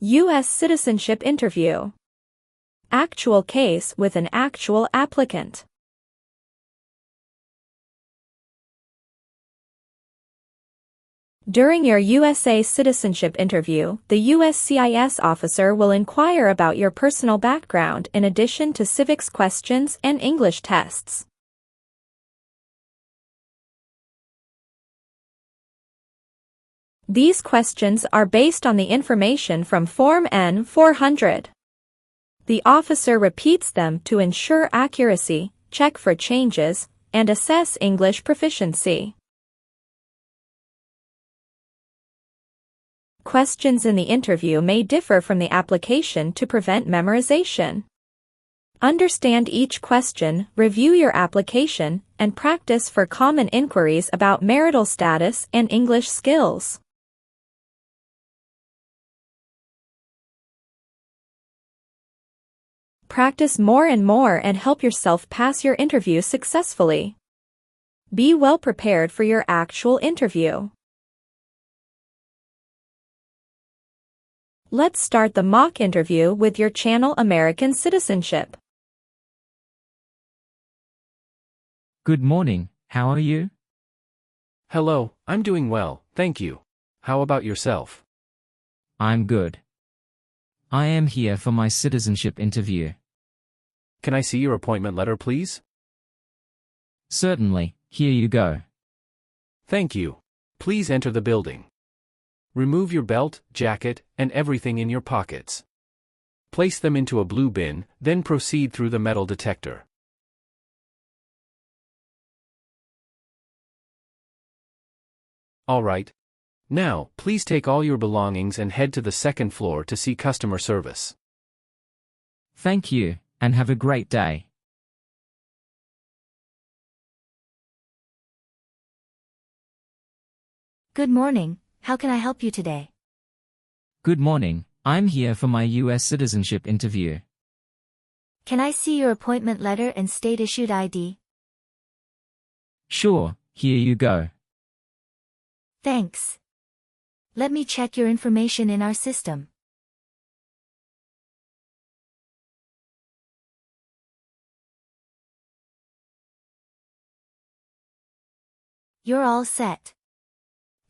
U.S. citizenship interview. Actual case with an actual applicant. During your USA citizenship interview, the USCIS officer will inquire about your personal background in addition to civics questions and English tests. These questions are based on the information from Form N-400. The officer repeats them to ensure accuracy, check for changes, and assess English proficiency. Questions in the interview may differ from the application to prevent memorization. Understand each question, review your application, and practice for common inquiries about marital status and English skills. Practice more and more and help yourself pass your interview successfully. Be well prepared for your actual interview. Let's start the mock interview with your channel American Citizenship. Good morning, how are you? Hello, I'm doing well, thank you. How about yourself? I'm good. I am here for my citizenship interview. Can I see your appointment letter, please? Certainly, here you go. Thank you. Please enter the building. Remove your belt, jacket, and everything in your pockets. Place them into a blue bin, then proceed through the metal detector. All right. Now, please take all your belongings and head to the second floor to see customer service. Thank you, and have a great day. Good morning. How can I help you today? Good morning, I'm here for my U.S. citizenship interview. Can I see your appointment letter and state-issued ID? Sure, here you go. Thanks. Let me check your information in our system. You're all set.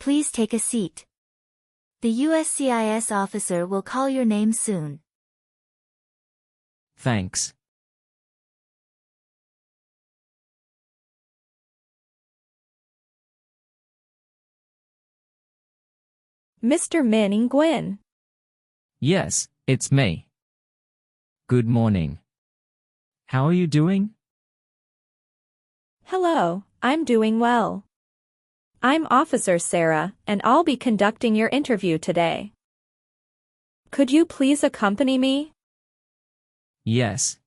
Please take a seat. The USCIS officer will call your name soon. Thanks. Mr. Min Nguyen. Yes, it's me. Good morning. How are you doing? Hello, I'm doing well. I'm Officer Sarah, and I'll be conducting your interview today. Could you please accompany me? Yes.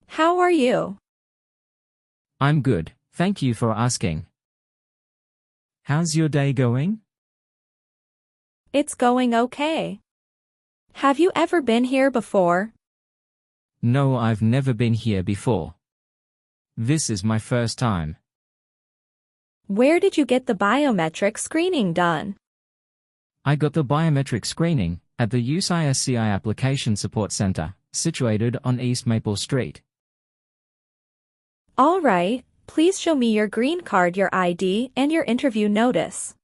How are you? I'm good, thank you for asking. How's your day going? It's going okay. Have you ever been here before? No, I've never been here before. This is my first time. Where did you get the biometric screening done? I got the biometric screening at the USCIS Application Support Center, situated on East Maple Street. All right, please show me your green card, your ID, and your interview notice.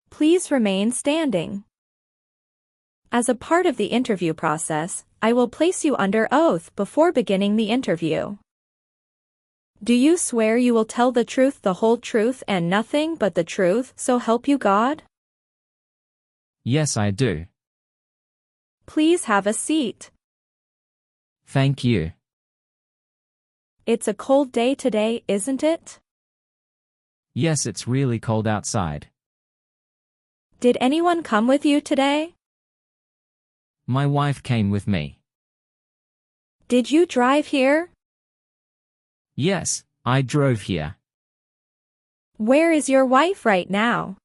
Please remain standing. As a part of the interview process, I will place you under oath before beginning the interview. Do you swear you will tell the truth, the whole truth, and nothing but the truth, so help you God? Yes, I do. Please have a seat. Thank you. It's a cold day today, isn't it? Yes, it's really cold outside. Did anyone come with you today? My wife came with me. Did you drive here? Yes, I drove here. Where is your wife right now?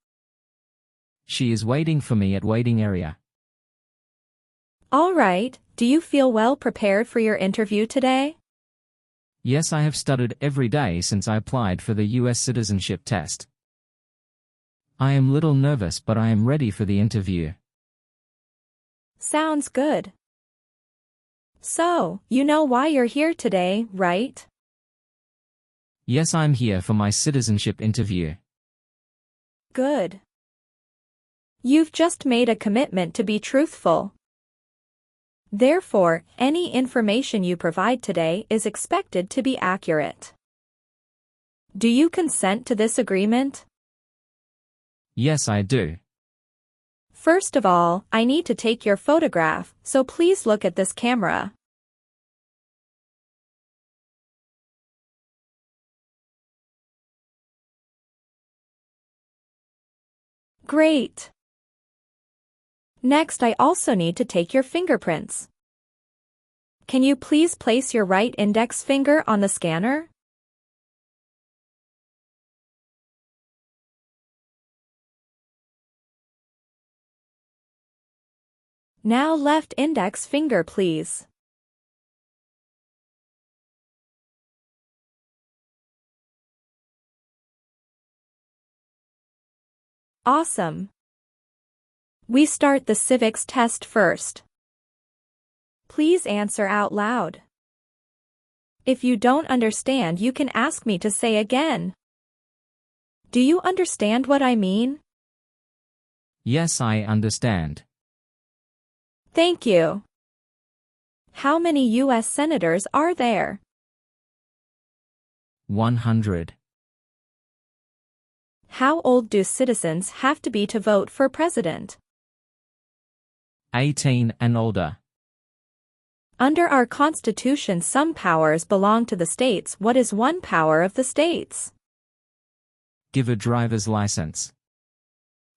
She is waiting for me at waiting area. All right, do you feel well prepared for your interview today? Yes, I have studied every day since I applied for the U.S. citizenship test. I am little nervous, but I am ready for the interview. Sounds good. So, you know why you're here today, right? Yes, I'm here for my citizenship interview. Good. You've just made a commitment to be truthful. Therefore, any information you provide today is expected to be accurate. Do you consent to this agreement? Yes, I do. First of all, I need to take your photograph, so please look at this camera. Great. Next, I also need to take your fingerprints. Can you please place your right index finger on the scanner? Now left index finger, please. Awesome. We start the civics test first. Please answer out loud. If you don't understand, you can ask me to say again. Do you understand what I mean? Yes, I understand. Thank you. How many U.S. senators are there? 100. How old do citizens have to be to vote for president? 18 and older. Under our Constitution, some powers belong to the states. What is one power of the states? Give a driver's license.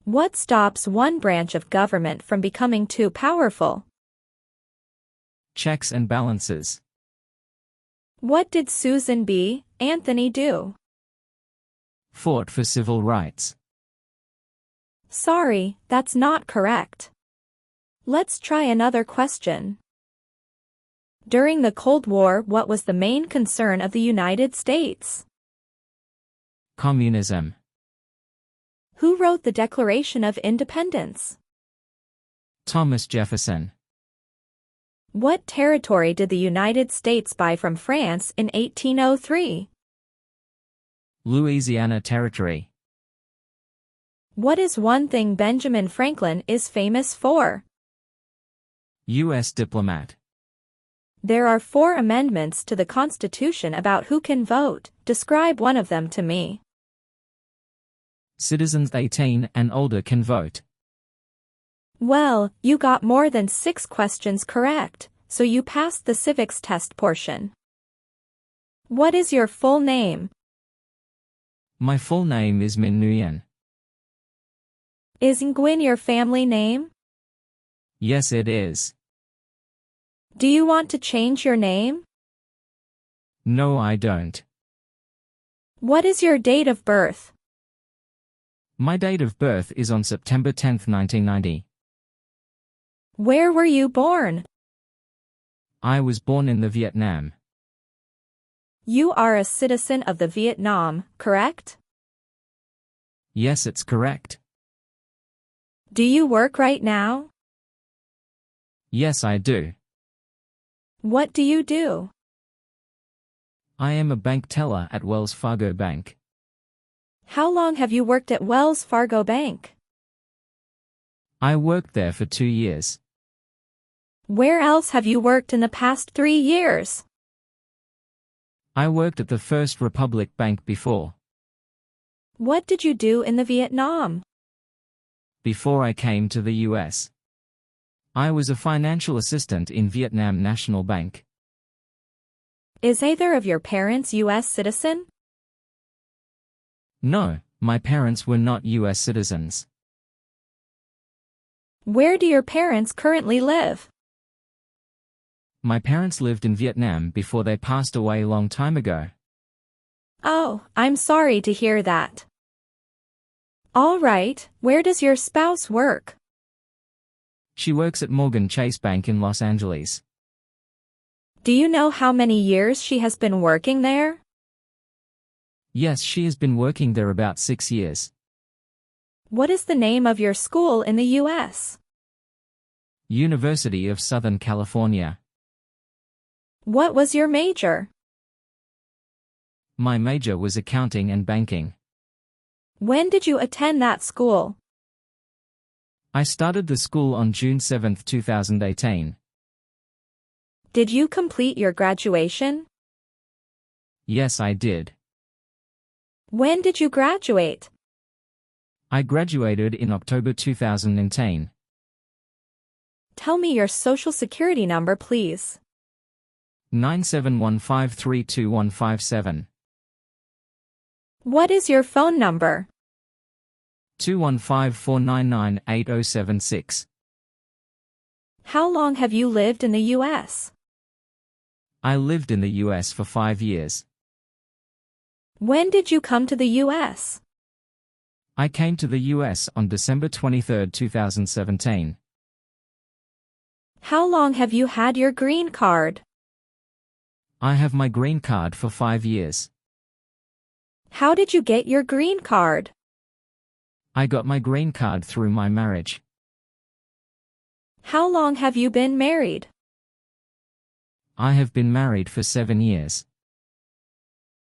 What stops one branch of government from becoming too powerful? Checks and balances. What did Susan B. Anthony do? Fought for civil rights. Sorry, that's not correct. Let's try another question. During the Cold War, what was the main concern of the United States? Communism. Who wrote the Declaration of Independence? Thomas Jefferson. What territory did the United States buy from France in 1803? Louisiana Territory. What is one thing Benjamin Franklin is famous for? U.S. diplomat. There are 4 amendments to the Constitution about who can vote. Describe one of them to me. Citizens 18 and older can vote. Well, you got more than 6 questions correct, so you passed the civics test portion. What is your full name? My full name is Min Nguyen. Is Nguyen your family name? Yes, it is. Do you want to change your name? No, I don't. What is your date of birth? My date of birth is on September 10, 1990. Where were you born? I was born in the Vietnam. You are a citizen of the Vietnam, correct? Yes, it's correct. Do you work right now? Yes, I do. What do you do? I am a bank teller at Wells Fargo Bank. How long have you worked at Wells Fargo Bank? I worked there for 2 years. Where else have you worked in the past 3 years? I worked at the First Republic Bank before. What did you do in the Vietnam? Before I came to the US. I was a financial assistant in Vietnam National Bank. Is either of your parents U.S. citizen? No, my parents were not US citizens. Where do your parents currently live? My parents lived in Vietnam before they passed away a long time ago. Oh, I'm sorry to hear that. All right, where does your spouse work? She works at Morgan Chase Bank in Los Angeles. Do you know how many years she has been working there? Yes, she has been working there about 6 years. What is the name of your school in the U.S.? University of Southern California. What was your major? My major was accounting and banking. When did you attend that school? I started the school on June 7, 2018. Did you complete your graduation? Yes, I did. When did you graduate? I graduated in October 2010. Tell me your social security number, please. 971532157. What is your phone number? 215-499-8076. How long have you lived in the U.S.? I lived in the U.S. for 5 years. When did you come to the U.S.? I came to the U.S. on December 23, 2017. How long have you had your green card? I have my green card for 5 years. How did you get your green card? I got my green card through my marriage. How long have you been married? I have been married for 7 years.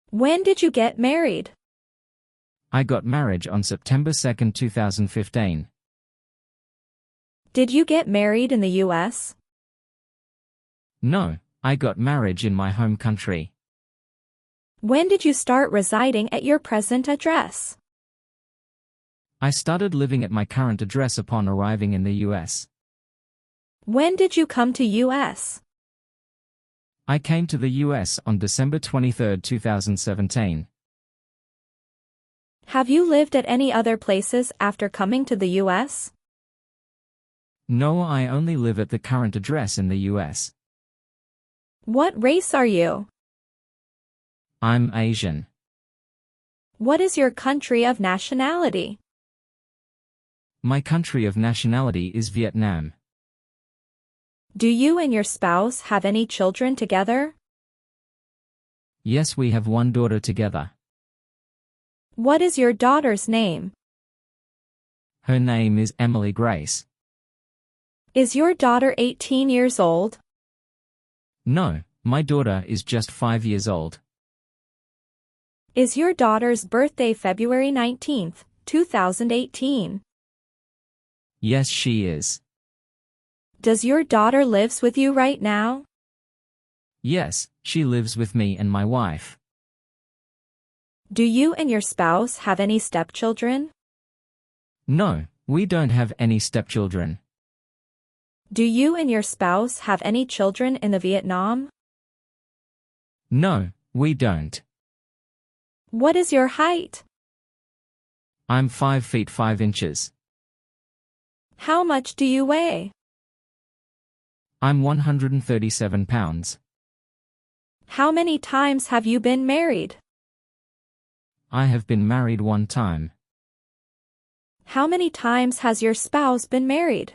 When did you get married? I got married on September 2, 2015. Did you get married in the U.S.? No, I got married in my home country. When did you start residing at your present address? I started living at my current address upon arriving in the U.S. When did you come to U.S.? I came to the U.S. on December 23, 2017. Have you lived at any other places after coming to the U.S.? No, I only live at the current address in the U.S. What race are you? I'm Asian. What is your country of nationality? My country of nationality is Vietnam. Do you and your spouse have any children together? Yes, we have one daughter together. What is your daughter's name? Her name is Emily Grace. Is your daughter 18 years old? No, my daughter is just 5 years old. Is your daughter's birthday February 19, 2018? Yes, she is. Does your daughter lives with you right now? Yes, she lives with me and my wife. Do you and your spouse have any stepchildren? No, we don't have any stepchildren. Do you and your spouse have any children in the Vietnam? No, we don't. What is your height? I'm 5 feet 5 inches. How much do you weigh? I'm 137 pounds. How many times have you been married? I have been married 1 time. How many times has your spouse been married?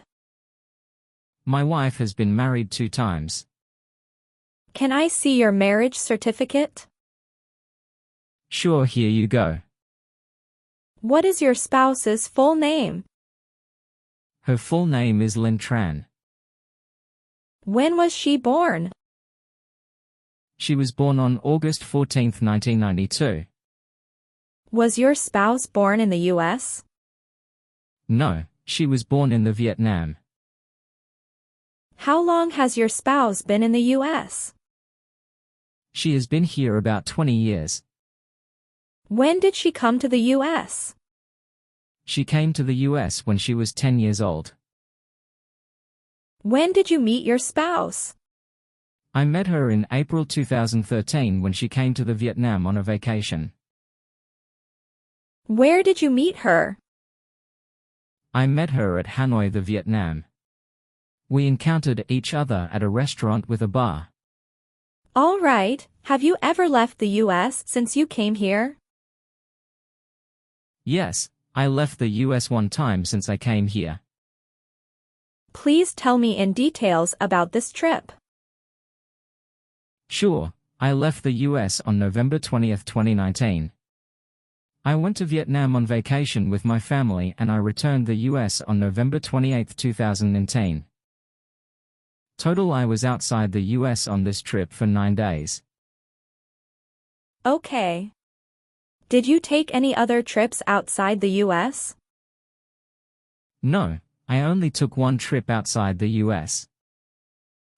My wife has been married 2 times. Can I see your marriage certificate? Sure, here you go. What is your spouse's full name? Her full name is Lynn Tran. When was she born? She was born on August 14, 1992. Was your spouse born in the U.S.? No, she was born in the Vietnam. How long has your spouse been in the U.S.? She has been here about 20 years. When did she come to the U.S.? She came to the U.S. when she was 10 years old. When did you meet your spouse? I met her in April 2013 when she came to the Vietnam on a vacation. Where did you meet her? I met her at Hanoi, the Vietnam. We encountered each other at a restaurant with a bar. All right, have you ever left the U.S. since you came here? Yes, I left the U.S. 1 time since I came here. Please tell me in details about this trip. Sure, I left the U.S. on November 20, 2019. I went to Vietnam on vacation with my family and I returned the U.S. on November 28, 2010. Total I was outside the US on this trip for 9 days. Okay. Did you take any other trips outside the US? No, I only took one trip outside the US.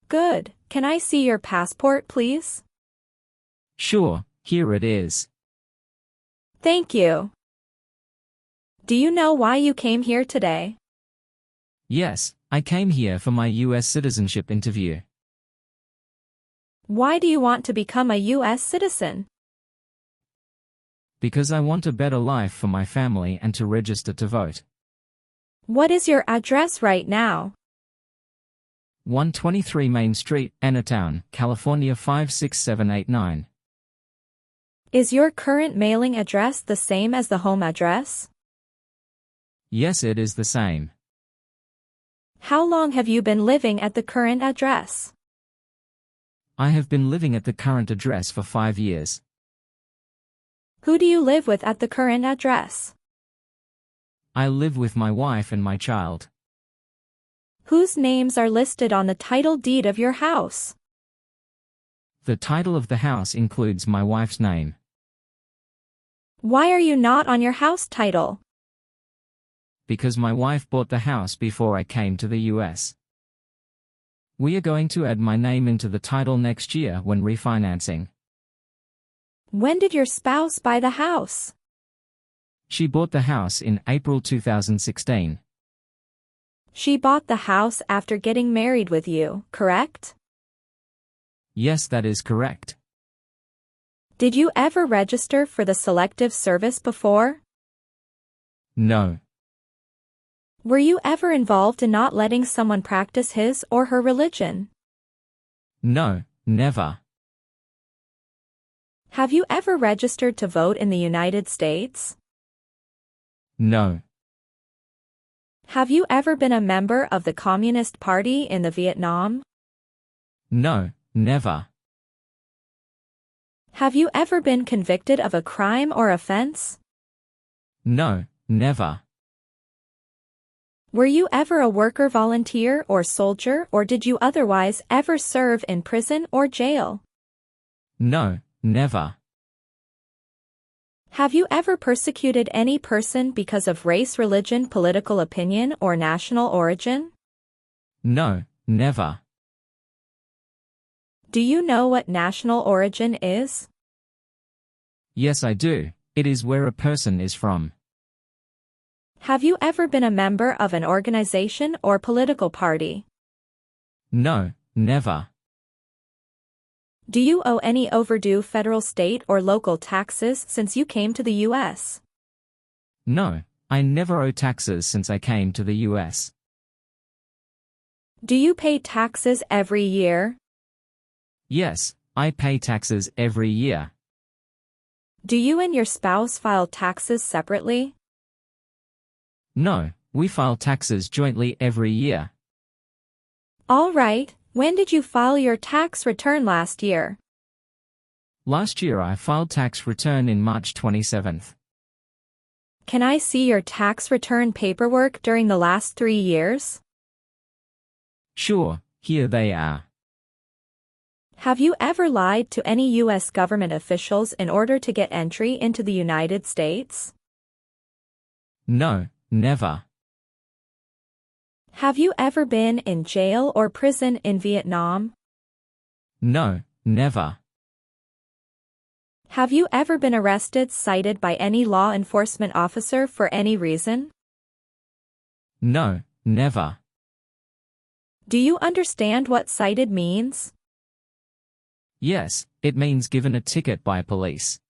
Good. Can I see your passport, please? Sure, here it is. Thank you. Do you know why you came here today? Yes, I came here for my US citizenship interview. Why do you want to become a US citizen? Because I want a better life for my family and to register to vote. What is your address right now? 123 Main Street, Entertown, California 56789. Is your current mailing address the same as the home address? Yes, it is the same. How long have you been living at the current address? I have been living at the current address for 5 years. Who do you live with at the current address? I live with my wife and my child. Whose names are listed on the title deed of your house? The title of the house includes my wife's name. Why are you not on your house title? Because my wife bought the house before I came to the US. We are going to add my name into the title next year when refinancing. When did your spouse buy the house? She bought the house in April 2016. She bought the house after getting married with you, correct? Yes, that is correct. Did you ever register for the Selective Service before? No. Were you ever involved in not letting someone practice his or her religion? No, never. Have you ever registered to vote in the United States? No. Have you ever been a member of the Communist Party in the Vietnam? No, never. Have you ever been convicted of a crime or offense? No, never. Were you ever a worker volunteer or soldier, or did you otherwise ever serve in prison or jail? No, never. Have you ever persecuted any person because of race, religion, political opinion, or national origin? No, never. Do you know what national origin is? Yes, I do. It is where a person is from. Have you ever been a member of an organization or political party? No, never. Do you owe any overdue federal, state, or local taxes since you came to the U.S.? No, I never owe taxes since I came to the US. Do you pay taxes every year? Yes, I pay taxes every year. Do you and your spouse file taxes separately? No, we file taxes jointly every year. All right, when did you file your tax return last year? Last year I filed tax return in March 27th. Can I see your tax return paperwork during the last 3 years? Sure, here they are. Have you ever lied to any U.S. government officials in order to get entry into the United States? No, never. Have you ever been in jail or prison in Vietnam? No, never. Have you ever been arrested, cited by any law enforcement officer for any reason? No, never. Do you understand what cited means? Yes, it means given a ticket by police.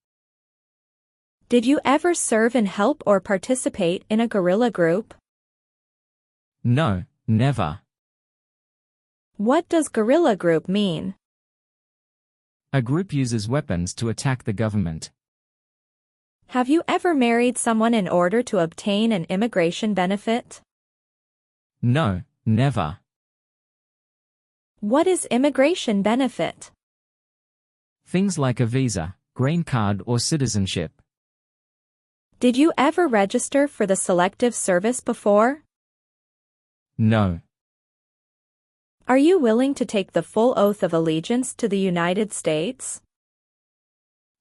Did you ever serve in, help, or participate in a guerrilla group? No, never. What does guerrilla group mean? A group uses weapons to attack the government. Have you ever married someone in order to obtain an immigration benefit? No, never. What is immigration benefit? Things like a visa, green card, or citizenship. Did you ever register for the Selective Service before? No. Are you willing to take the full oath of allegiance to the United States?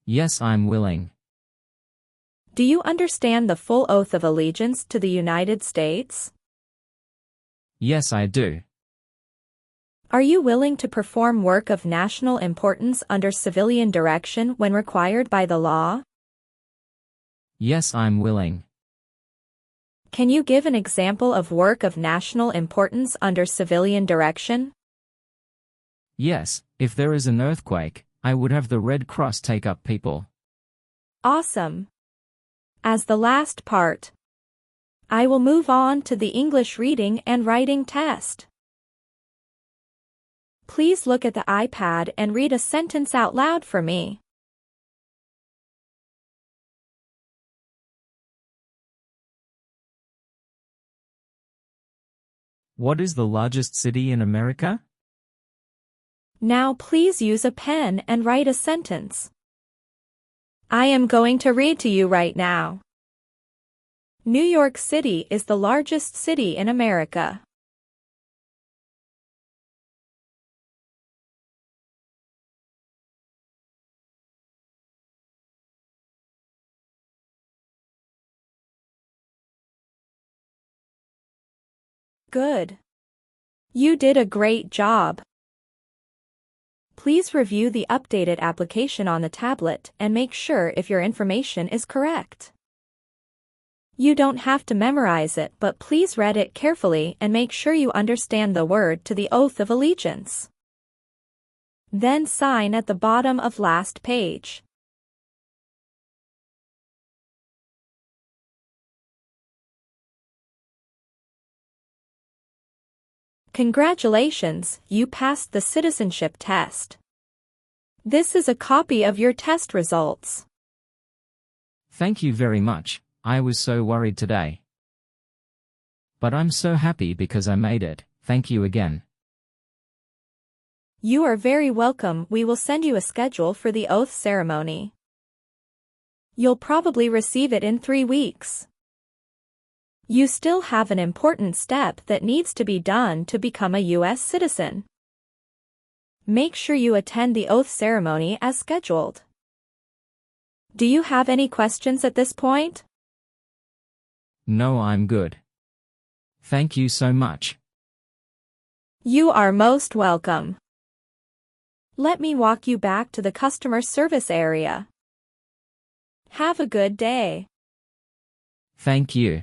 Yes, I'm willing. Do you understand the full oath of allegiance to the United States? Yes, I do. Are you willing to perform work of national importance under civilian direction when required by the law? Yes, I'm willing. Can you give an example of work of national importance under civilian direction? Yes, if there is an earthquake, I would have the Red Cross take up people. Awesome. As the last part, I will move on to the English reading and writing test. Please look at the iPad and read a sentence out loud for me. What is the largest city in America? Now please use a pen and write a sentence. I am going to read to you right now. New York City is the largest city in America. Good. You did a great job. Please review the updated application on the tablet and make sure if your information is correct. You don't have to memorize it, but please read it carefully and make sure you understand the word to the oath of allegiance. Then sign at the bottom of last page. Congratulations, you passed the citizenship test. This is a copy of your test results. Thank you very much. I was so worried today. But I'm so happy because I made it. Thank you again. You are very welcome. We will send you a schedule for the oath ceremony. You'll probably receive it in 3 weeks. You still have an important step that needs to be done to become a U.S. citizen. Make sure you attend the oath ceremony as scheduled. Do you have any questions at this point? No, I'm good. Thank you so much. You are most welcome. Let me walk you back to the customer service area. Have a good day. Thank you.